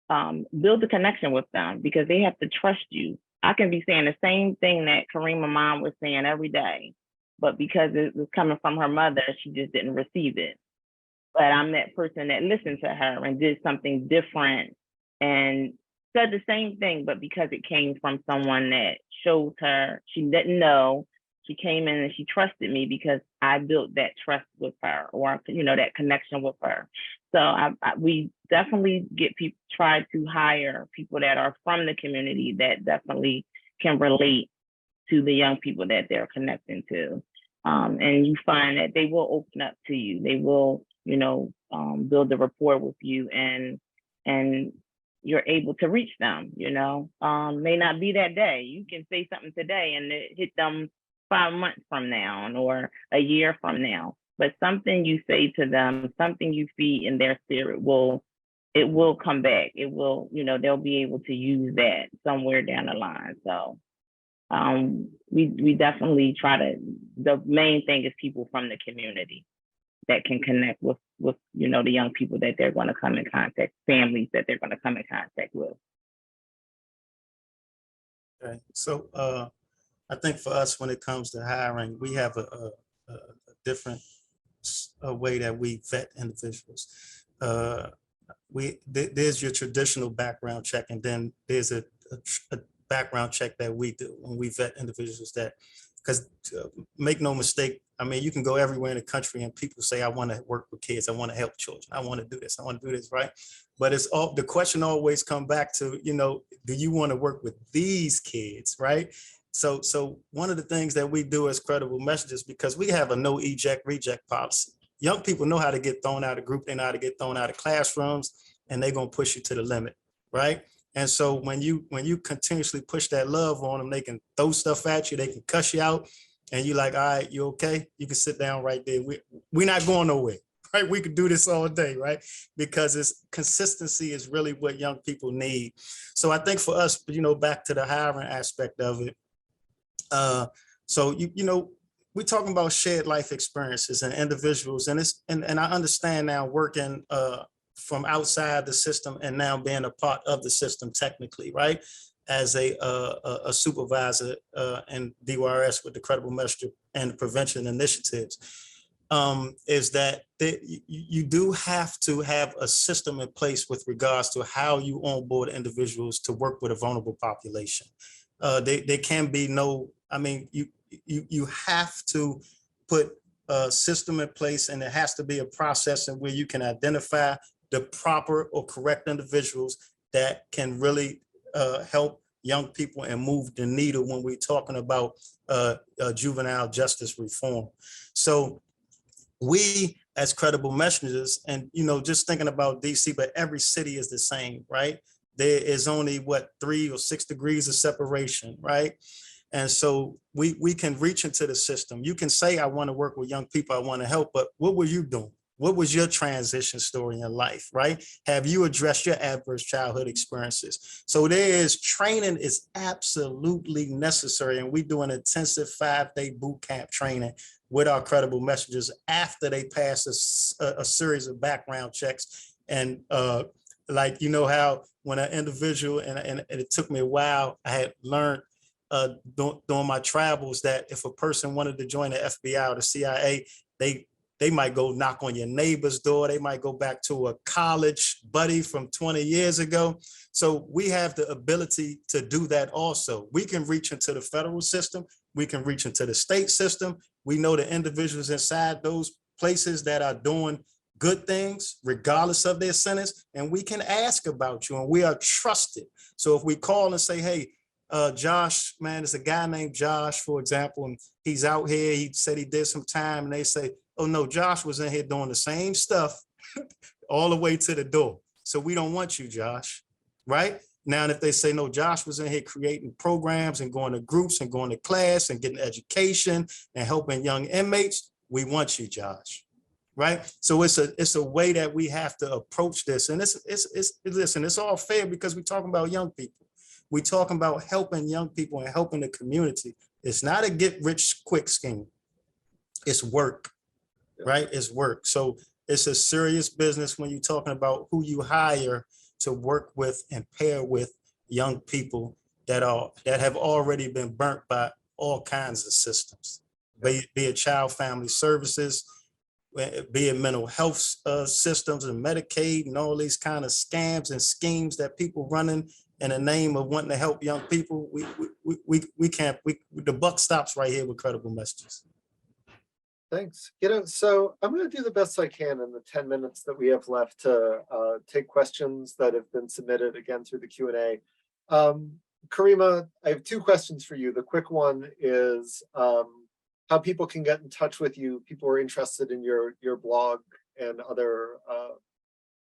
build a connection with them, because they have to trust you. I can be saying the same thing that Karemma mom was saying every day, but because it was coming from her mother, she just didn't receive it. But I'm that person that listened to her and did something different and said the same thing, but because it came from someone that showed her, she didn't know, she came in and she trusted me because I built that trust with her, or that connection with her. So we definitely try to hire people that are from the community that definitely can relate to the young people that they're connecting to. And you find that they will open up to you. They will, build a rapport with you, and you're able to reach them. May not be that day. You can say something today and it hit them 5 months from now or a year from now. But something you say to them, something you feed in their spirit will come back. It will, they'll be able to use that somewhere down the line. So we definitely the main thing is people from the community that can connect with the young people that they're going to come in contact, families that they're going to come in contact with.
Okay, so I think for us, when it comes to hiring, we have a different way that we vet individuals. There's your traditional background check, and then there's a background check that we do when we vet individuals because make no mistake, I mean, you can go everywhere in the country and people say, I want to work with kids, I want to help children, I want to do this, I want to do this, right? But the question always come back to, do you want to work with these kids, right? So one of the things that we do as Credible Messages, because we have a no eject reject policy. Young people know how to get thrown out of group, they know how to get thrown out of classrooms, and they're going to push you to the limit, right? And so when you continuously push that love on them, they can throw stuff at you, they can cuss you out, and you're like, all right, you okay? You can sit down right there. We're not going nowhere, right? We could do this all day, right? Because consistency is really what young people need. So I think for us, back to the hiring aspect of it, so we're talking about shared life experiences and individuals, and I understand now working from outside the system and now being a part of the system technically, right? As a supervisor and DYRS with the Credible Message and the prevention initiatives, is that you do have to have a system in place with regards to how you onboard individuals to work with a vulnerable population. There can be no, I mean, you have to put a system in place, and there has to be a process in where you can identify the proper or correct individuals that can really help young people and move the needle when we're talking about juvenile justice reform. So we as Credible Messengers, and just thinking about DC, but every city is the same, right? There is only 3 or 6 degrees of separation, right? And so we can reach into the system. You can say, I want to work with young people, I want to help, but what were you doing? What was your transition story in your life, right? Have you addressed your adverse childhood experiences? So training is absolutely necessary. And we do an intensive 5-day boot camp training with our Credible Messengers after they pass a series of background checks. And how when an individual, and it took me a while, I had learned during my travels that if a person wanted to join the FBI or the CIA, they might go knock on your neighbor's door. They might go back to a college buddy from 20 years ago. So we have the ability to do that also. We can reach into the federal system. We can reach into the state system. We know the individuals inside those places that are doing good things, regardless of their sentence, and we can ask about you, and we are trusted. So if we call and say, hey, Josh, man, there's a guy named Josh, for example, and he's out here, he said he did some time, and they say, oh no, Josh was in here doing the same stuff all the way to the door. So we don't want you, Josh, right? Now, and if they say, no, Josh was in here creating programs and going to groups and going to class and getting education and helping young inmates, we want you, Josh. Right. So it's a way that we have to approach this. And listen, it's all fair because we're talking about young people. We're talking about helping young people and helping the community. It's not a get rich quick scheme. It's work, right? It's work. So it's a serious business when you're talking about who you hire to work with and pair with young people that have already been burnt by all kinds of systems, be it child family services, be it mental health systems and Medicaid and all these kind of scams and schemes that people running in the name of wanting to help young people. We can't, the buck stops right here with credible messages.
Thanks. So I'm going to do the best I can in the 10 minutes that we have left to take questions that have been submitted again through the Q&A. Karemma, I have 2 questions for you. The quick one is how people can get in touch with you. People are interested in your blog and other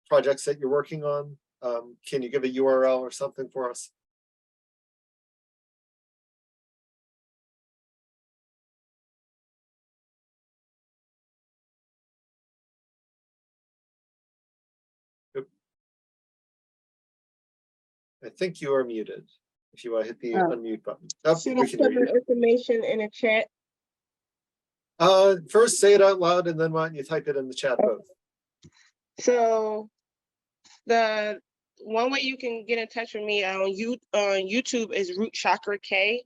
projects that you're working on. Can you give a URL or something for us? I think you are muted. If you want to hit the unmute button.
Should I put the information in a chat?
First say it out loud and then why don't you type it in the chat both.
So the one way you can get in touch with me on YouTube is Root Chakra K.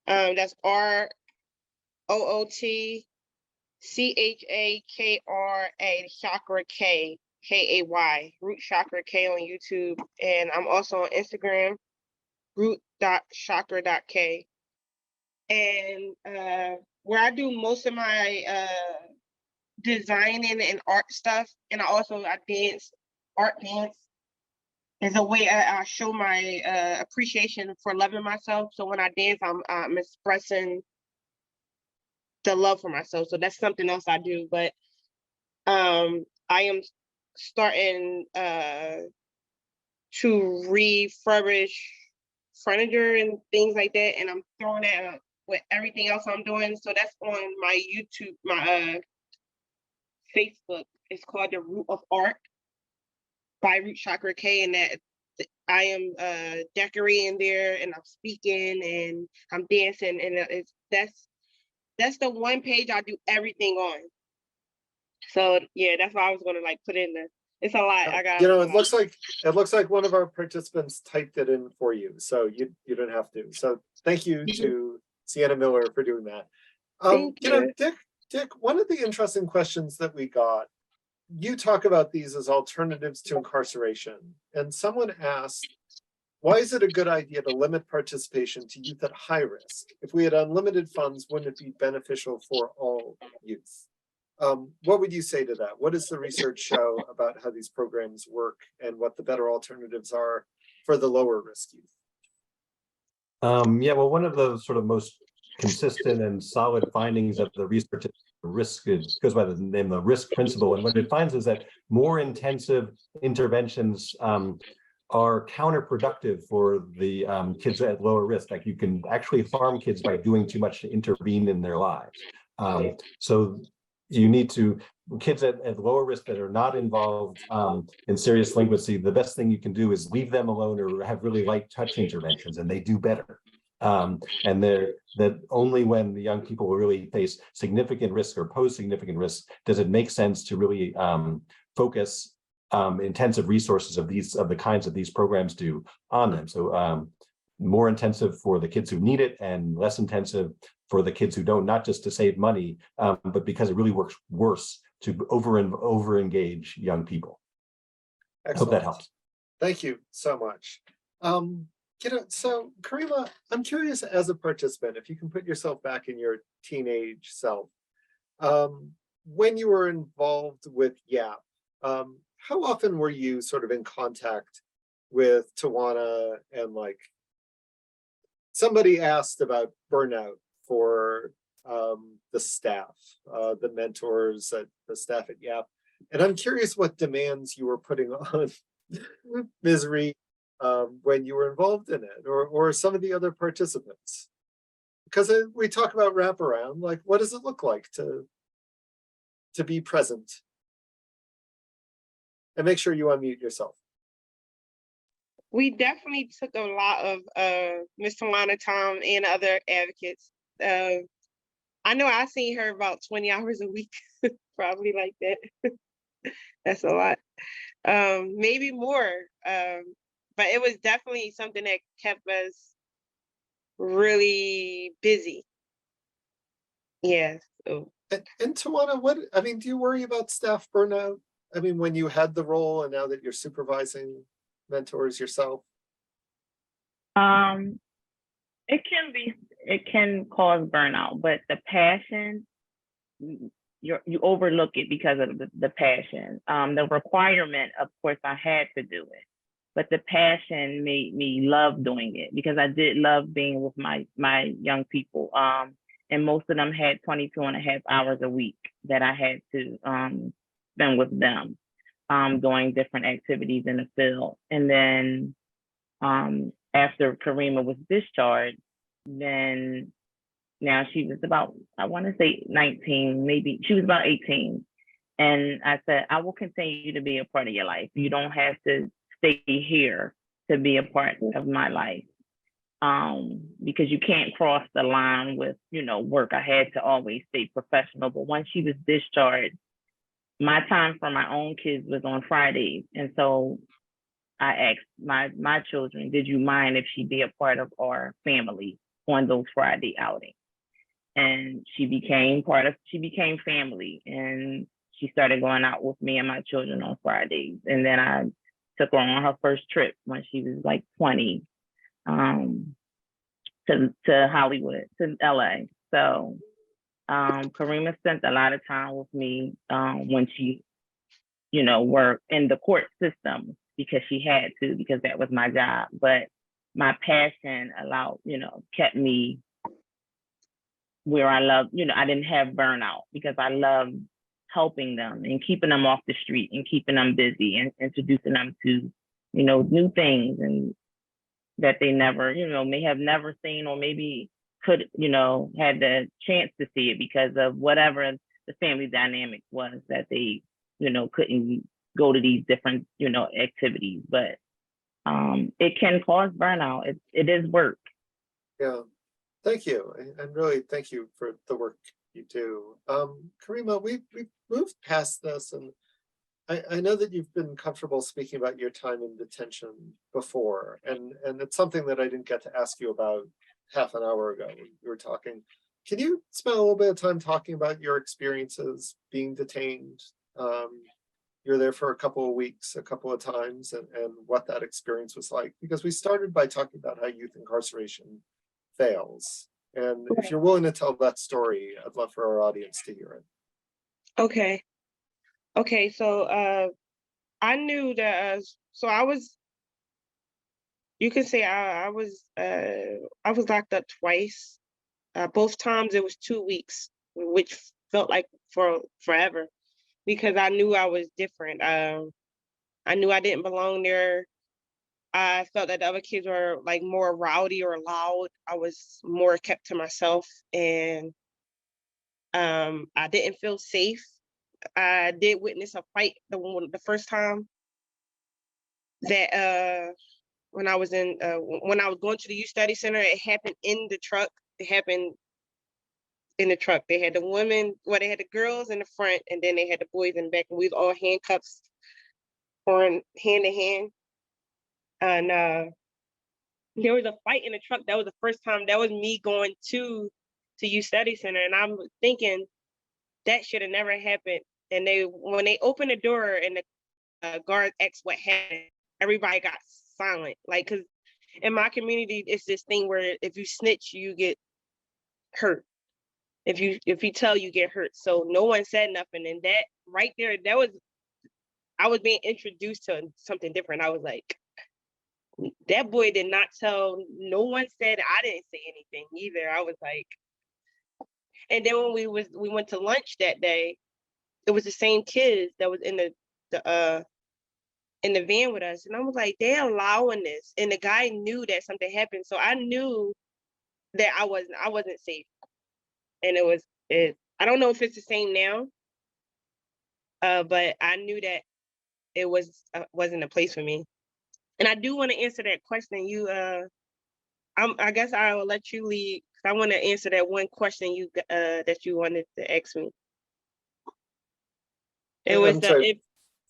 That's ROOTCHAKRA Chakra K. KAY, Root Chakra K on YouTube. And I'm also on Instagram, root.chakra.k. And where I do most of my designing and art stuff, and I dance, art dance, is a way I show my appreciation for loving myself. So when I dance, I'm expressing the love for myself. So that's something else I do. But I am starting to refurbish furniture and things like that, and I'm throwing that with everything else I'm doing. So that's on my YouTube, my Facebook. It's called The Root of Art by Root Chakra K, and that I am decorating there, and I'm speaking, and I'm dancing, and that's the one page I do everything on. So yeah, that's why I was gonna put in the. It's a lot. I got.
It looks like one of our participants typed it in for you, so you don't have to. So thank you to Sienna Miller for doing that. Dick, one of the interesting questions that we got, you talk about these as alternatives to incarceration, and someone asked, why is it a good idea to limit participation to youth at high risk? If we had unlimited funds, wouldn't it be beneficial for all youth? What would you say to that? What does the research show about how these programs work and what the better alternatives are for the lower risk youth?
Yeah, well, one of the sort of most consistent and solid findings of the research is risk. It goes by the name the risk principle. And what it finds is that more intensive interventions are counterproductive for the kids at lower risk. Like you can actually harm kids by doing too much to intervene in their lives. So you need to, kids at lower risk that are not involved in serious delinquency, the best thing you can do is leave them alone or have really light touch interventions, and they do better. And that only when the young people really face significant risk or pose significant risk does it make sense to really focus intensive resources of the kinds that these programs do on them. So more intensive for the kids who need it and less intensive for the kids who don't, not just to save money, but because it really works worse to over engage young people.
Excellent.
I hope that helps.
Thank you so much. So Karemma, I'm curious as a participant, if you can put yourself back in your teenage self, when you were involved with YAP, how often were you sort of in contact with Tawaina, and somebody asked about burnout for the staff, the mentors, the staff at YAP. And I'm curious what demands you were putting on Ms. Reed when you were involved in it, or some of the other participants. because we talk about wraparound, like what does it look like to be present? And make sure you unmute yourself.
We definitely took a lot of Miss Tawaina time and other advocates. I know I seen her about 20 hours a week, probably like that. That's a lot. Maybe more. But it was definitely something that kept us really busy. Yeah. So.
And Tawaina, what, I mean, do you worry about staff burnout? I mean, when you had the role and now that you're supervising mentors yourself?
It can cause burnout, but the passion, you overlook it because of the passion. The requirement, of course, I had to do it, but the passion made me love doing it because I did love being with my young people. And most of them had 22 and a half hours a week that I had to spend with them, doing different activities in the field. And then after Karemma was discharged, then now she was about, I want to say 19, maybe she was about 18. And I said, I will continue to be a part of your life. You don't have to stay here to be a part of my life. Because you can't cross the line with, work. I had to always stay professional. But once she was discharged, my time for my own kids was on Fridays. And so I asked my children, did you mind if she be a part of our family on those Friday outings? And she became family, and she started going out with me and my children on Fridays. And then I took her on her first trip when she was like 20, to Hollywood, to LA. So Karemma spent a lot of time with me when she, worked in the court system because she had to, because that was my job. But my passion kept me where I love, I didn't have burnout because I loved helping them and keeping them off the street and keeping them busy and introducing them to, new things and that they never, may have never seen, or maybe could, had the chance to see it because of whatever the family dynamic was that they, couldn't go to these different, activities. But it can cause burnout. It is work.
Yeah, thank you. And really thank you for the work you do. Karemma, we've moved past this, and I know that you've been comfortable speaking about your time in detention before, and it's something that I didn't get to ask you about half an hour ago when we were talking. Can you spend a little bit of time talking about your experiences being detained? You're there for a couple of weeks, a couple of times, and what that experience was like, because we started by talking about how youth incarceration fails. And if you're willing to tell that story, I'd love for our audience to hear it.
Okay, so I knew that, so I was, you can say I was locked up twice. Both times it was 2 weeks, which felt like forever, because I knew I was different. I knew I didn't belong there. I felt that the other kids were like more rowdy or loud. I was more kept to myself, and I didn't feel safe. I did witness a fight the first time that when I was going to the youth study center. It happened in the truck. It happened in the truck. They had the women, they had the girls in the front, and then they had the boys in the back, and we was all handcuffs, on hand to hand. And there was a fight in the truck. That was the first time. That was me going to youth study center, and I'm thinking that should have never happened. And when they opened the door and the guards asked what happened, everybody got silent. Like, because in my community, it's this thing where if you snitch, you get hurt. If you tell, you get hurt. So no one said nothing. And that right there, I was being introduced to something different. I was like, that boy did not tell. No one said. I didn't say anything either. I was like, and then when we went to lunch that day, it was the same kids that was in the van with us, and I was like, they're allowing this, and the guy knew that something happened, so I knew that I wasn't safe. And I don't know if it's the same now, but I knew that it wasn't a place for me. And I do want to answer that question. I guess I will let you lead. I want to answer that one question that you wanted to ask me. It was
I'm sorry.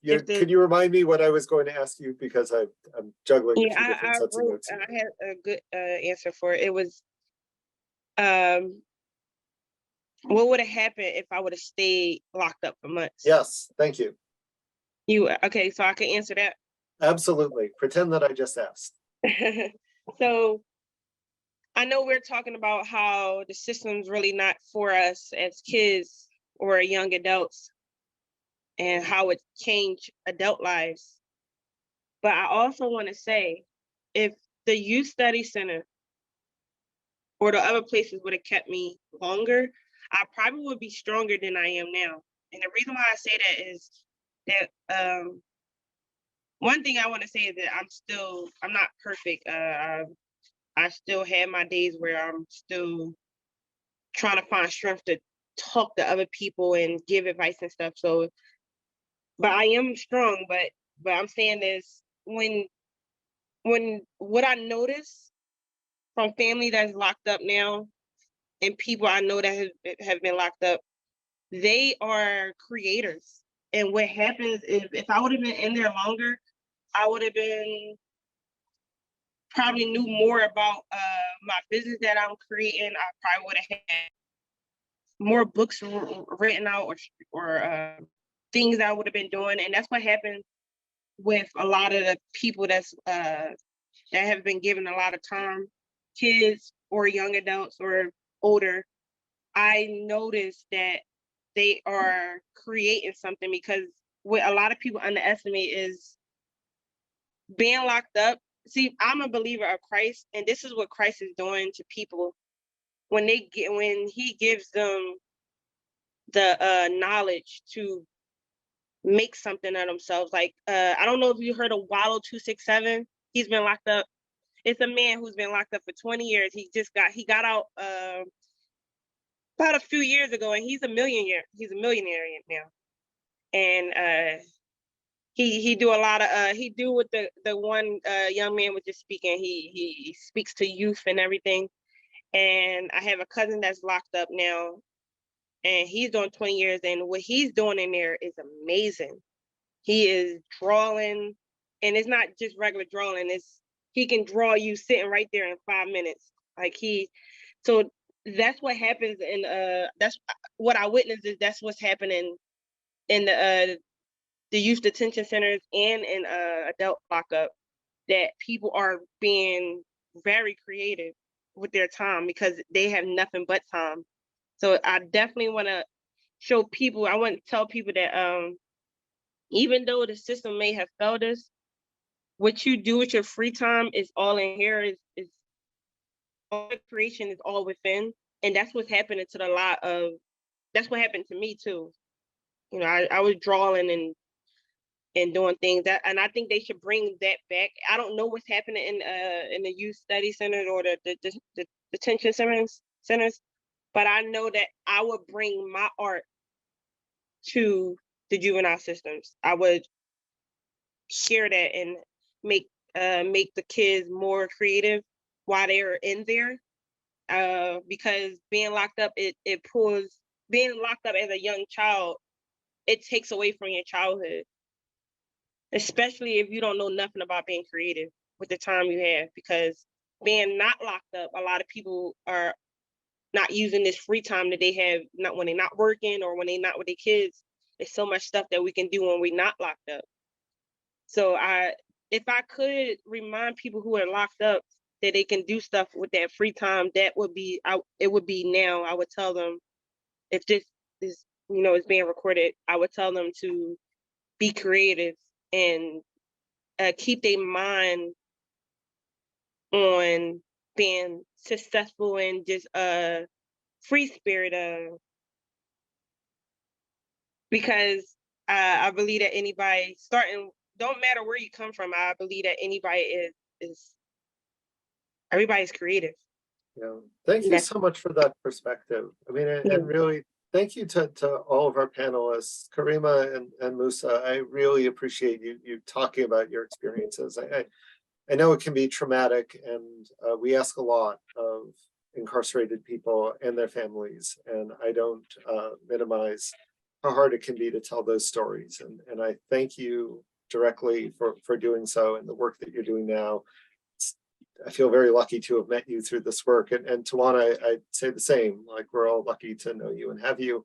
Could you remind me what I was going to ask you, because I'm juggling a few different sets of notes.
I had a good answer for it. It was, what would have happened if I would have stayed locked up for months?
Yes, thank you.
Okay, so I can answer that.
Absolutely. Pretend that I just asked.
So I know we're talking about how the system's really not for us as kids or young adults, and how it changed adult lives. But I also want to say, if the youth study center or the other places would have kept me longer, I probably would be stronger than I am now. And the reason why I say that is that one thing I want to say is that I'm not perfect. I still have my days where I'm still trying to find strength to talk to other people and give advice and stuff. So, but I am strong. But I'm saying this, when what I notice from family that's locked up now and people I know that have been locked up, they are creators. And what happens is, if I would have been in there longer, I would have been probably knew more about my business that I'm creating. I probably would have had more books written out, or things I would have been doing. And that's what happened with a lot of the people that have been given a lot of time, kids or young adults or older. I noticed that they are creating something, because what a lot of people underestimate is being locked up. See, I'm a believer of Christ, and this is what Christ is doing to people when he gives them the knowledge to make something of themselves. Like, I don't know if you heard of Wallow 267. He's been locked up. It's a man who's been locked up for 20 years. He got out about a few years ago, and he's a millionaire. He's a millionaire now. And he do a lot of he do what the one young man was just speaking. He speaks to youth and everything. And I have a cousin that's locked up now, and he's doing 20 years, and what he's doing in there is amazing. He is drawing, and it's not just regular drawing. He can draw you sitting right there in 5 minutes. So that's what happens, and that's what I witnessed. Is that's what's happening in the youth detention centers and in adult lockup, that people are being very creative with their time because they have nothing but time. So I definitely want to show people, I want to tell people that even though the system may have failed us, what you do with your free time is all in here, is all the creation is all within. And that's what's happening that's what happened to me too. You know, I was drawing and doing things and I think they should bring that back. I don't know what's happening in the youth study centers or the detention centers, but I know that I would bring my art to the juvenile systems. I would share that and make the kids more creative while they're in there. Because being locked up, being locked up as a young child, it takes away from your childhood, especially if you don't know nothing about being creative with the time you have. Because being not locked up, a lot of people are not using this free time that they have, not when they're not working or when they're not with their kids. There's so much stuff that we can do when we're not locked up. So if I could remind people who are locked up that they can do stuff with that free time, it would be now. I would tell them, if this is, is being recorded, I would tell them to be creative and keep their mind on being successful and just free spirit. Because I believe that anybody don't matter where you come from. I believe that anybody everybody's creative.
Thank you
Yes.
so much for that perspective. I mean, and really, thank you to all of our panelists, Karemma and Musa. I really appreciate you talking about your experiences. I know it can be traumatic, and we ask a lot of incarcerated people and their families, and I don't minimize how hard it can be to tell those stories. And I thank you directly for doing so, and the work that you're doing now. I feel very lucky to have met you through this work, and Tawaina, I'd say the same. Like, we're all lucky to know you and have you.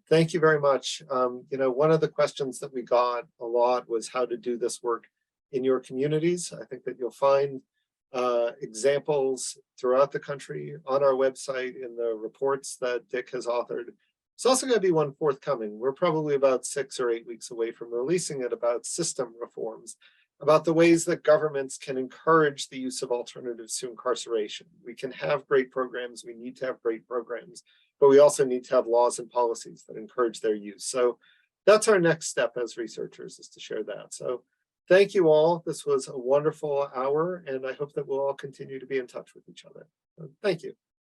Thank you very much. One of the questions that we got a lot was how to do this work in your communities. I think that you'll find examples throughout the country on our website, in the reports that Dick has authored. It's also going to be one forthcoming. We're probably about 6 or 8 weeks away from releasing it, about system reforms, about the ways that governments can encourage the use of alternatives to incarceration. We can have great programs, we need to have great programs, but we also need to have laws and policies that encourage their use. So that's our next step as researchers, is to share that. So thank you all. This was a wonderful hour, and I hope that we'll all continue to be in touch with each other. Thank you.